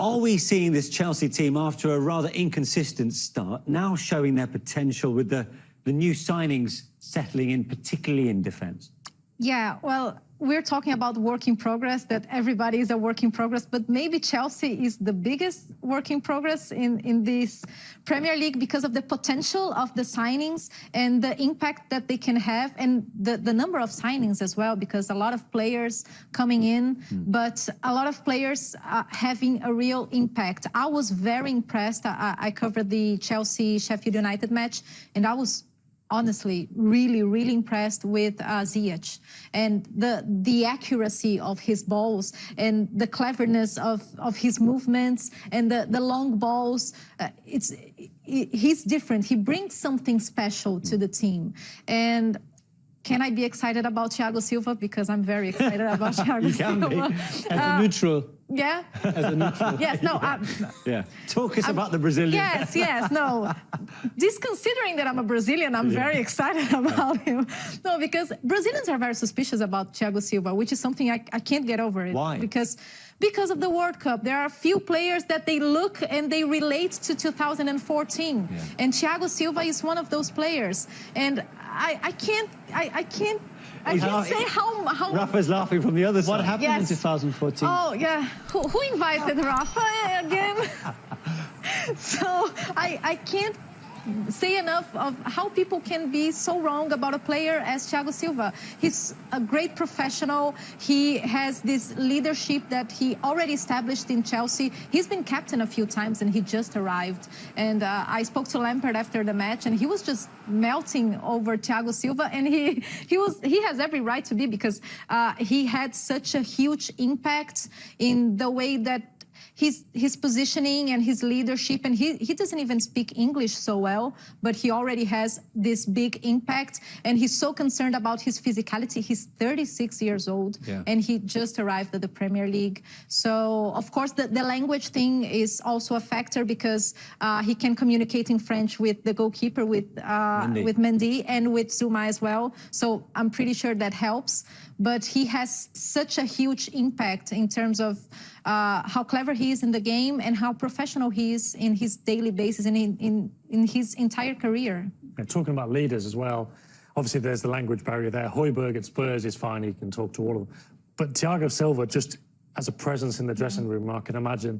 Are we seeing this Chelsea team, after a rather inconsistent start, now showing their potential with the new signings settling in, particularly in defence? Yeah, well, we're talking about work in progress, that everybody is a work in progress, but maybe Chelsea is the biggest work in progress in this Premier League because of the potential of the signings and the impact that they can have, and the number of signings as well, because a lot of players coming in, but a lot of players having a real impact. I was very impressed. I covered the Chelsea-Sheffield United match, and I was honestly really impressed with ZIYECH and the accuracy of his balls and the cleverness of his movements and the long balls. He's different. He brings something special to the team. And can I be excited about Thiago Silva? Because I'm very excited about Thiago Silva. As a neutral. Yeah? As a neutral. Yes, no. Yeah. Talk us about the Brazilian. Yes, no. Just considering that I'm a Brazilian, I'm very excited about him. No, because Brazilians are very suspicious about Thiago Silva, which is something I can't get over. Why? Because of the World Cup. There are a few players that they look and they relate to 2014. Yeah. And Thiago Silva is one of those players. And I can't say how... Rafa's laughing from the other side. What happened in 2014? Oh, yeah. Who invited Rafa again? So I can't say enough of how people can be so wrong about a player as Thiago Silva. He's a great professional. He has this leadership that he already established in Chelsea. He's been captain a few times and he just arrived. And I spoke to Lampard after the match and he was just melting over Thiago Silva, and he has every right to be, because he had such a huge impact in the way that his positioning and his leadership, and he doesn't even speak English so well, but he already has this big impact, and he's so concerned about his physicality. He's 36 years old, and he just arrived at the Premier League. So, of course, the language thing is also a factor, because he can communicate in French with the goalkeeper, with Mendy, and with Zuma as well. So I'm pretty sure that helps. But he has such a huge impact in terms of how clever he is in the game and how professional he is in his daily basis and in his entire career. Yeah, talking about leaders as well, obviously there's the language barrier there. Højbjerg at Spurs is fine, he can talk to all of them. But Thiago Silva, just as a presence in the dressing room, I can imagine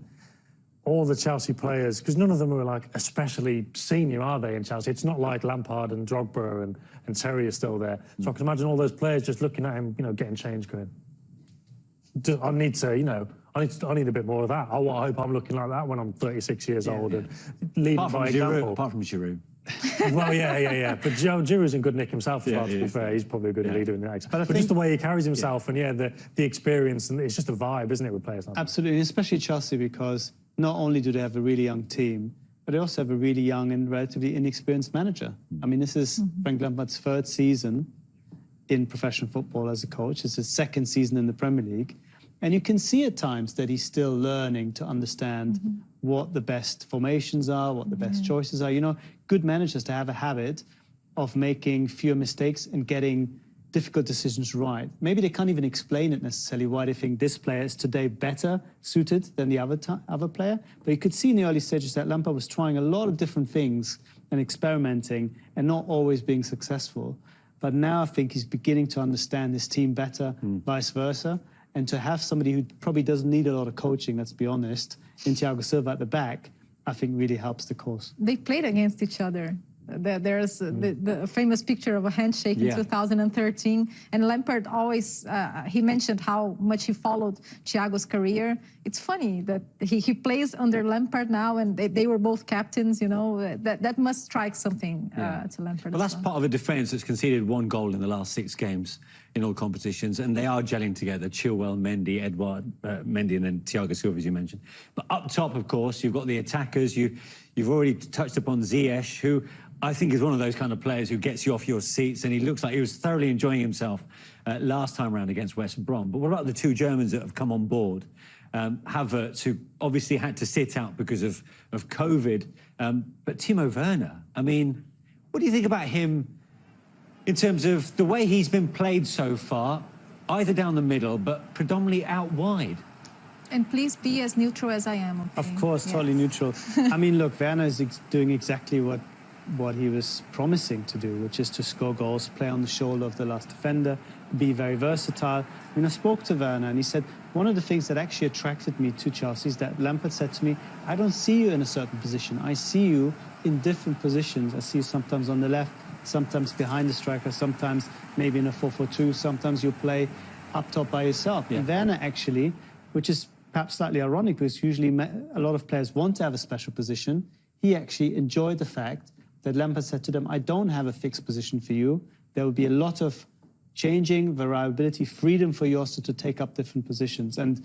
all the Chelsea players, because none of them are like especially senior, are they, in Chelsea? It's not like Lampard and Drogba and Terry are still there. So I can imagine all those players just looking at him, getting changed, going, I need to, I need a bit more of that. I hope I'm looking like that when I'm 36 years old and leading by example. Apart from Giroud. Well, yeah. But Giroud's in good nick himself as well, to be fair. He's probably a good leader in the next. But just the way he carries himself and, the experience, and it's just a vibe, isn't it, with players like that? Absolutely, especially Chelsea, because not only do they have a really young team, but they also have a really young and relatively inexperienced manager. I mean, this is Frank Lampard's third season in professional football as a coach. It's his second season in the Premier League. And you can see at times that he's still learning to understand what the best formations are, what the best choices are. Good managers to have a habit of making fewer mistakes and getting difficult decisions right. Maybe they can't even explain it necessarily why they think this player is today better suited than the other player. But you could see in the early stages that Lampard was trying a lot of different things and experimenting and not always being successful. But now I think he's beginning to understand his team better, vice versa. And to have somebody who probably doesn't need a lot of coaching, let's be honest, in Thiago Silva at the back, I think really helps the cause. They played against each other. There's the famous picture of a handshake in 2013, and Lampard always, he mentioned how much he followed Thiago's career. It's funny that he plays under Lampard now, and they were both captains, that must strike something to Lampard. Well, that's part of a defence that's conceded 1 goal in the last 6 games in all competitions, and they are gelling together. Chilwell, Mendy, Mendy, and then Thiago Silva, as you mentioned. But up top, of course, you've got the attackers. You've already touched upon ZIYECH, who I think is one of those kind of players who gets you off your seats, and he looks like he was thoroughly enjoying himself last time around against West Brom. But what about the 2 Germans that have come on board? HAVERTZ, who obviously had to sit out because of COVID, but TIMO Werner, I mean, what do you think about him in terms of the way he's been played so far, either down the middle, but predominantly out wide? And please be as neutral as I am. Okay? Of course, totally neutral. I mean, look, Werner is doing exactly what he was promising to do, which is to score goals, play on the shoulder of the last defender, be very versatile. I mean, I spoke to Werner and he said, one of the things that actually attracted me to Chelsea is that Lampard said to me, I don't see you in a certain position. I see you in different positions. I see you sometimes on the left, sometimes behind the striker, sometimes maybe in a 4-4-2, sometimes you play up top by yourself. Yeah. And Werner actually, which is perhaps slightly ironic because usually a lot of players want to have a special position, he actually enjoyed the fact that Lampard said to them, I don't have a fixed position for you. There will be a lot of changing, variability, freedom for you also to take up different positions. And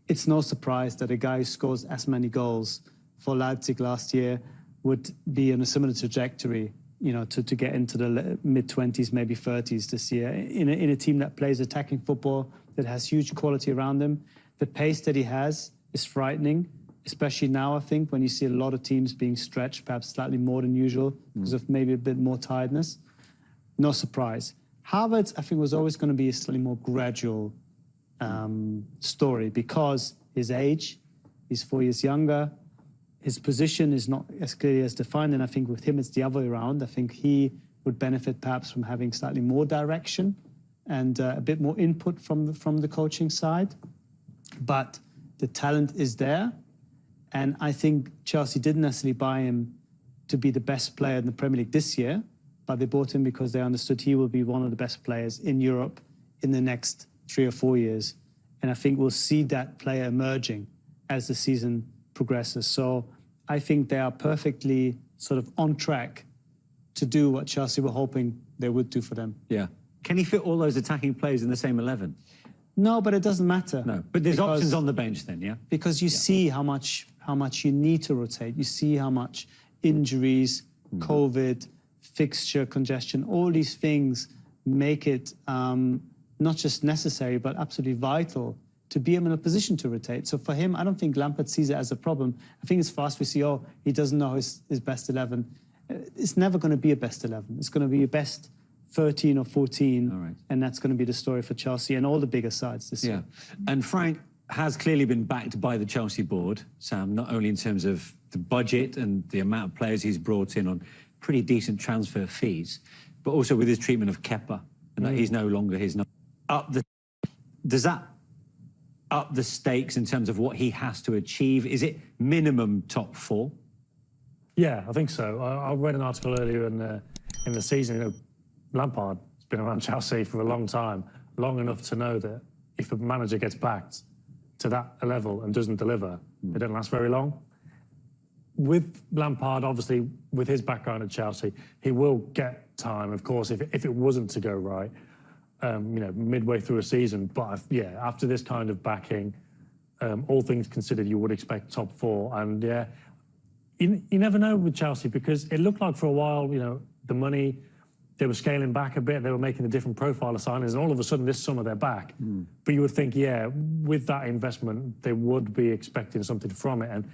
it's no surprise that a guy who scores as many goals for Leipzig last year would be in a similar trajectory, you know, to get into the mid-20s, maybe 30s this year, in a team that plays attacking football, that has huge quality around him. The pace that he has is frightening, especially now, I think, when you see a lot of teams being stretched, perhaps slightly more than usual, because of maybe a bit more tiredness. No surprise. HAVERTZ, I think, was always going to be a slightly more gradual story because his age, he's 4 years younger, his position is not as clearly as defined, and I think with him it's the other way around. I think he would benefit perhaps from having slightly more direction and a bit more input from the coaching side. But the talent is there, and I think Chelsea didn't necessarily buy him to be the best player in the Premier League this year, but they bought him because they understood he will be one of the best players in Europe in the next 3 or 4 years. And I think we'll see that player emerging as the season progresses. So I think they are perfectly sort of on track to do what Chelsea were hoping they would do for them. Yeah. Can he fit all those attacking players in the same 11? No, but it doesn't matter. No, but there's options on the bench then, yeah? Because you see how much you need to rotate. You see how much injuries, COVID, fixture congestion, all these things make it not just necessary, but absolutely vital to be in a position to rotate. So for him, I don't think Lampard sees it as a problem. I think it's fast we see, oh, he doesn't know his best 11. It's never going to be a best 11. It's going to be a best 13 or 14, all right. And that's going to be the story for Chelsea and all the bigger sides this year. And Frank has clearly been backed by the Chelsea board, Sam, not only in terms of the budget and the amount of players he's brought in on pretty decent transfer fees, but also with his treatment of Kepa, and that he's no longer his number. Does that up the stakes in terms of what he has to achieve? Is it minimum top 4? Yeah, I think so. I read an article earlier in the season. You know, Lampard has been around Chelsea for a long time, long enough to know that if a manager gets backed to that level and doesn't deliver, they don't last very long. With Lampard, obviously, with his background at Chelsea, he will get time, of course, if it wasn't to go right, you know, midway through a season. But yeah, after this kind of backing, all things considered, you would expect top 4. And yeah, you never know with Chelsea, because it looked like for a while, you know, the money, they were scaling back a bit. They were making a different profile of signings, and all of a sudden this summer they're back. But you would think, yeah, with that investment, they would be expecting something from it. And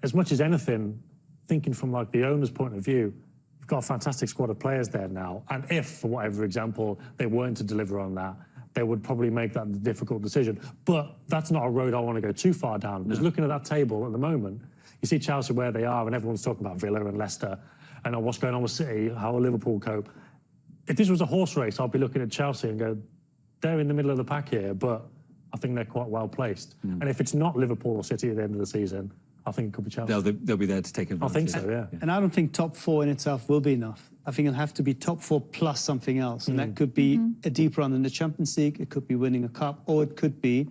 as much as anything, thinking from like the owner's point of view, you've got a fantastic squad of players there now. And if, for whatever example, they weren't to deliver on that, they would probably make that a difficult decision. But that's not a road I want to go too far down. Because looking at that table at the moment, you see Chelsea where they are, and everyone's talking about Villa and Leicester, and what's going on with City, how will Liverpool cope. If this was a horse race, I'd be looking at Chelsea and go, they're in the middle of the pack here, but I think they're quite well placed. And if it's not Liverpool or City at the end of the season, I think it could be Chelsea. They'll be there to take advantage. I think so, yeah. And I don't think top 4 in itself will be enough. I think it'll have to be top 4 plus something else. And that could be a deep run in the Champions League, it could be winning a cup, or it could be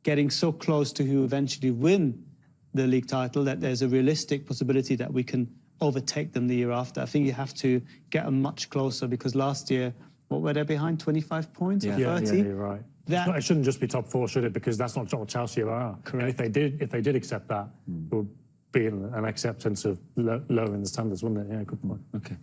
getting so close to who eventually win the league title that there's a realistic possibility that we can overtake them the year after. I think you have to get them much closer, because last year, what were they behind, 25 points or 30? Yeah, you're right. It shouldn't just be top 4, should it? Because that's not what Chelsea are. Correct. And if they did accept that, it would be an acceptance of lowering the standards, wouldn't it? Yeah, good point. Okay.